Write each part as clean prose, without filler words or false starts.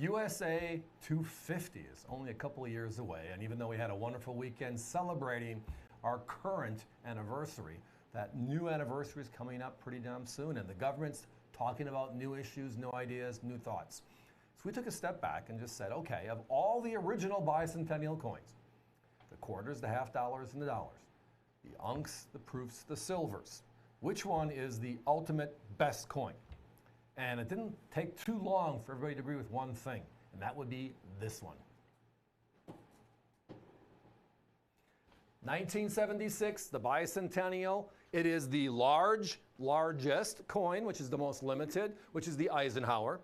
USA 250 is only a couple of years away, and even though we had a wonderful weekend celebrating our current anniversary, that new anniversary is coming up pretty damn soon, and the government's talking about new issues, new ideas, new thoughts. So we took a step back and just said, okay, of all the original bicentennial coins, the quarters, the half dollars, and the dollars, the unks, the proofs, the silvers, which one is the ultimate best coin? And it didn't take too long for everybody to agree with one thing, and that would be this one. 1976, the bicentennial. It is the largest coin, which is the most limited, which is the Eisenhower.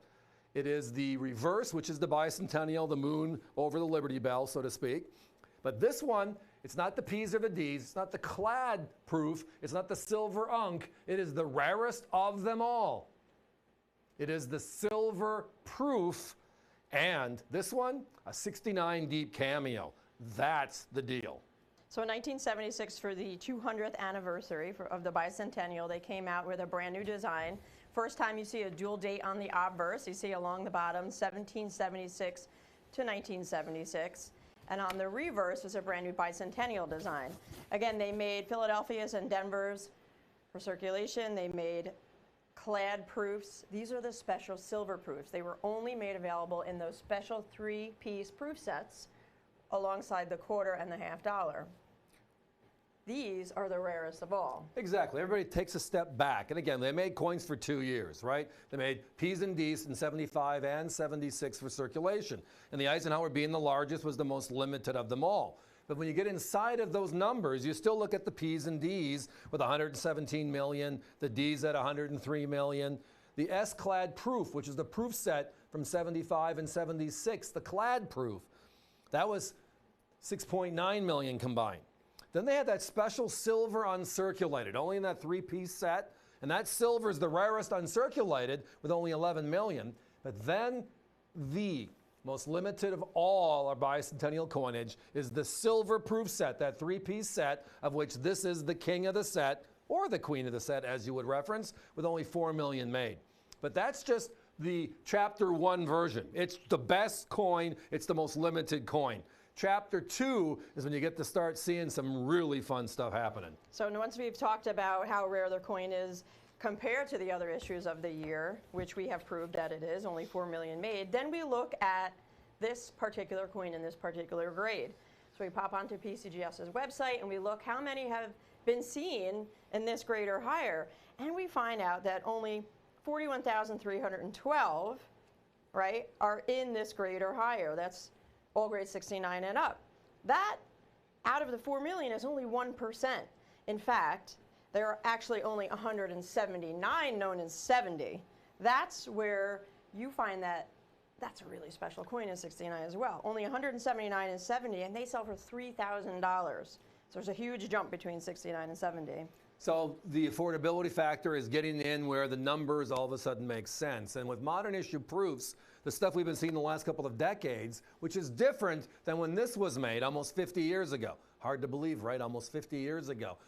It is the reverse, which is the bicentennial, the moon over the Liberty Bell, so to speak. But this one, it's not the P's or the D's, it's not the clad proof, it's not the silver unk, it is the rarest of them all. It is the silver proof, and this one, a 69 deep cameo. That's the deal. So in 1976, for the 200th anniversary of the bicentennial, they came out with a brand new design. First time you see a dual date on the obverse. You see along the bottom, 1776 to 1976. And on the reverse is a brand new bicentennial design. Again, they made Philadelphia's and Denver's for circulation. They made clad proofs. These are the special silver proofs. They were only made available in those special 3-piece proof sets alongside the quarter and the half dollar. These are the rarest of all. Exactly. Everybody takes a step back. And again, they made coins for 2 years, right? They made P's and D's in 75 and 76 for circulation. And the Eisenhower, being the largest, was the most limited of them all. But when you get inside of those numbers, you still look at the P's and D's with 117 million, the D's at 103 million. The S-clad proof, which is the proof set from 75 and 76, the clad proof, that was 6.9 million combined. Then they had that special silver uncirculated, only in that 3-piece set. And that silver is the rarest uncirculated with only 11 million. But then the most limited of all our bicentennial coinage is the silver proof set, that 3-piece set, of which this is the king of the set, or the queen of the set, as you would reference, with only 4 million made. But that's just the Chapter 1 version. It's the best coin. It's the most limited coin. Chapter 2 is when you get to start seeing some really fun stuff happening. So once we've talked about how rare the coin is compared to the other issues of the year, which we have proved that it is, only 4 million made, then we look at this particular coin in this particular grade. So we pop onto PCGS's website and we look how many have been seen in this grade or higher. And we find out that only 41,312, right, are in this grade or higher. That's all grade 69 and up. That, out of the 4 million, is only 1%. In fact, there are actually only 179 known as 70. That's where you find that that's a really special coin in 69 as well. Only 179 and 70, and they sell for $3,000. So there's a huge jump between 69 and 70. So the affordability factor is getting in where the numbers all of a sudden make sense. And with modern issue proofs, the stuff we've been seeing the last couple of decades, which is different than when this was made almost 50 years ago. Hard to believe, right? Almost 50 years ago.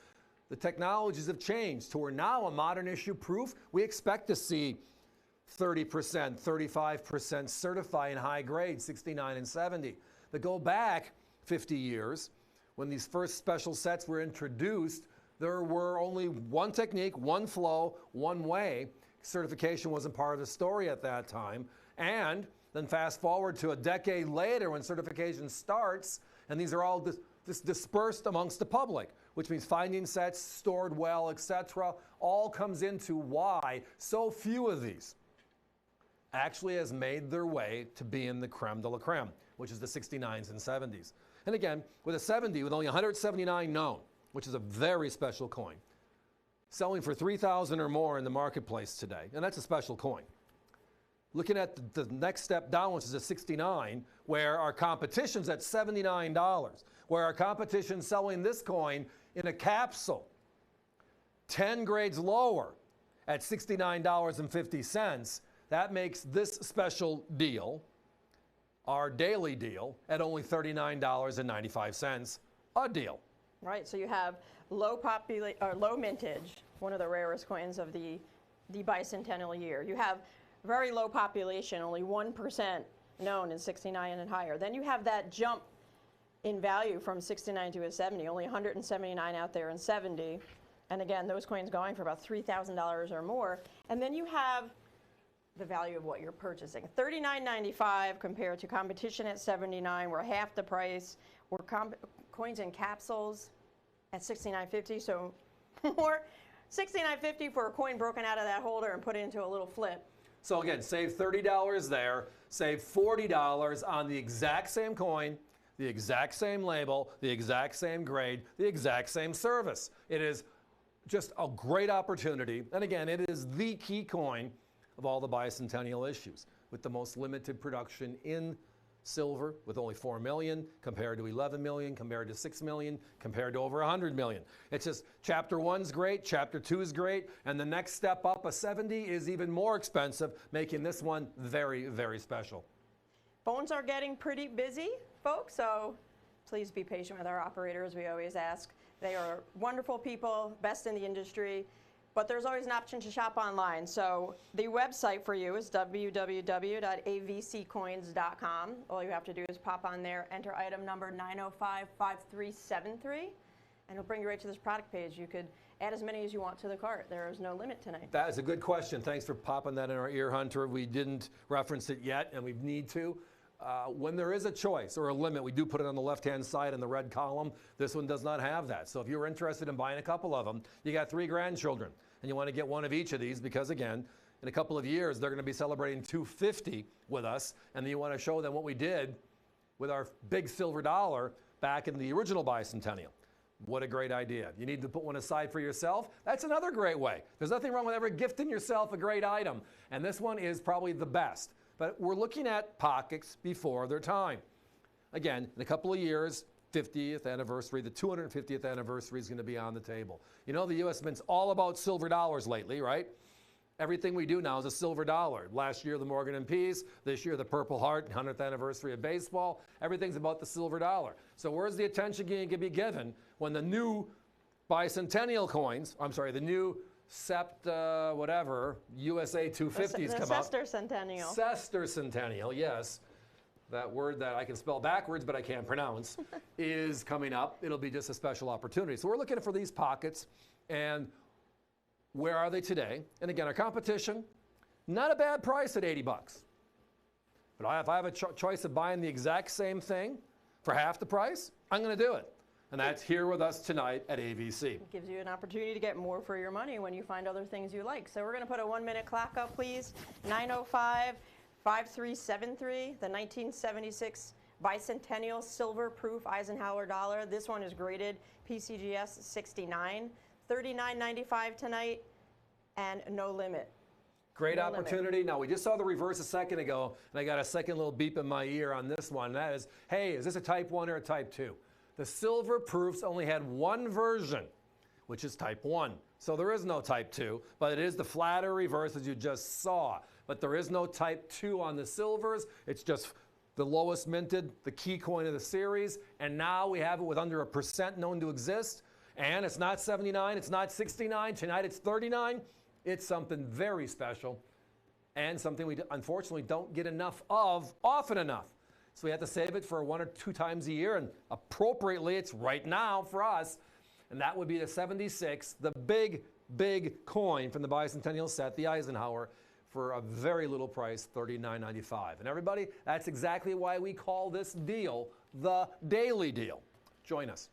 The technologies have changed to where now a modern issue proof, we expect to see 30%, 35% certify in high grade, 69 and 70. But go back 50 years, when these first special sets were introduced, there were only one technique, one flow, one way. Certification wasn't part of the story at that time. And then fast forward to a decade later when certification starts, and these are all dispersed amongst the public, which means finding sets, stored well, etc., all comes into why so few of these actually has made their way to being the creme de la creme, which is the 69s and 70s. And again, with a 70, with only 179 known, which is a very special coin, selling for $3,000 or more in the marketplace today, and that's a special coin. Looking at the next step down, which is a 69, where our competition's at $79, where our competition's selling this coin in a capsule, 10 grades lower at $69.50, that makes this special deal, our daily deal, at only $39.95 a deal. Right, so you have low mintage, one of the rarest coins of the bicentennial year. You have very low population, only 1% known in 69 and higher. Then you have that jump in value from 69 to a 70, only 179 out there in 70. And again, those coins going for about $3,000 or more. And then you have the value of what you're purchasing. $39.95 compared to competition at $79. We're half the price. We're coins in capsules at $69.50. So more $69.50 for a coin broken out of that holder and put into a little flip. So again, save $30 there, save $40 on the exact same coin, the exact same label, the exact same grade, the exact same service. It is just a great opportunity. And again, it is the key coin of all the bicentennial issues, with the most limited production in silver, with only 4 million compared to 11 million, compared to 6 million, compared to over 100 million. It's just chapter 1's great, chapter 2 is great, and the next step up, a 70, is even more expensive, making this one very, very special. Phones are getting pretty busy, folks, so please be patient with our operators, we always ask. They are wonderful people, best in the industry, but there's always an option to shop online. So the website for you is www.avccoins.com. All you have to do is pop on there, enter item number 9055373, and it'll bring you right to this product page. You could add as many as you want to the cart. There is no limit tonight. That is a good question. Thanks for popping that in our ear, Hunter. We didn't reference it yet, and we need to. When there is a choice or a limit, we do put it on the left-hand side in the red column. This one does not have that. So if you're interested in buying a couple of them, you got 3 grandchildren, and you want to get one of each of these because, again, in a couple of years, they're going to be celebrating 250 with us, and then you want to show them what we did with our big silver dollar back in the original bicentennial. What a great idea. You need to put one aside for yourself. That's another great way. There's nothing wrong with ever gifting yourself a great item, and this one is probably the best. But we're looking at pockets before their time. Again, in a couple of years, 50th anniversary, the 250th anniversary is going to be on the table. You know, the U.S. Mint's all about silver dollars lately, right? Everything we do now is a silver dollar. Last year, the Morgan and Peace. This year, the Purple Heart, 100th anniversary of baseball. Everything's about the silver dollar. So where's the attention going to be given when the new bicentennial coins, the new whatever, USA 250s come up. Sesquicentennial. Sesquicentennial, yes. That word that I can spell backwards but I can't pronounce is coming up. It'll be just a special opportunity. So we're looking for these pockets, and where are they today? And again, our competition, not a bad price at 80 bucks. But if I have a choice of buying the exact same thing for half the price, I'm going to do it. And that's here with us tonight at AVC. It gives you an opportunity to get more for your money when you find other things you like. So we're going to put a 1-minute clock up, please. 905-5373, the 1976 bicentennial silver proof Eisenhower dollar. This one is graded PCGS 69. $39.95 tonight, and no limit. Great opportunity. Now, we just saw the reverse a second ago, and I got a second little beep in my ear on this one. That is, hey, is this a type 1 or a type 2? The silver proofs only had one version, which is type 1. So there is no type 2, but it is the flatter reverse as you just saw. But there is no type 2 on the silvers. It's just the lowest minted, the key coin of the series. And now we have it with under 1% known to exist. And it's not 79, it's not 69. Tonight it's 39. It's something very special and something we unfortunately don't get enough of often enough. So we have to save it for 1 or 2 times a year, and appropriately it's right now for us. And that would be the 76, the big, big coin from the bicentennial set, the Eisenhower, for a very little price, $39.95. And everybody, that's exactly why we call this deal the daily deal. Join us.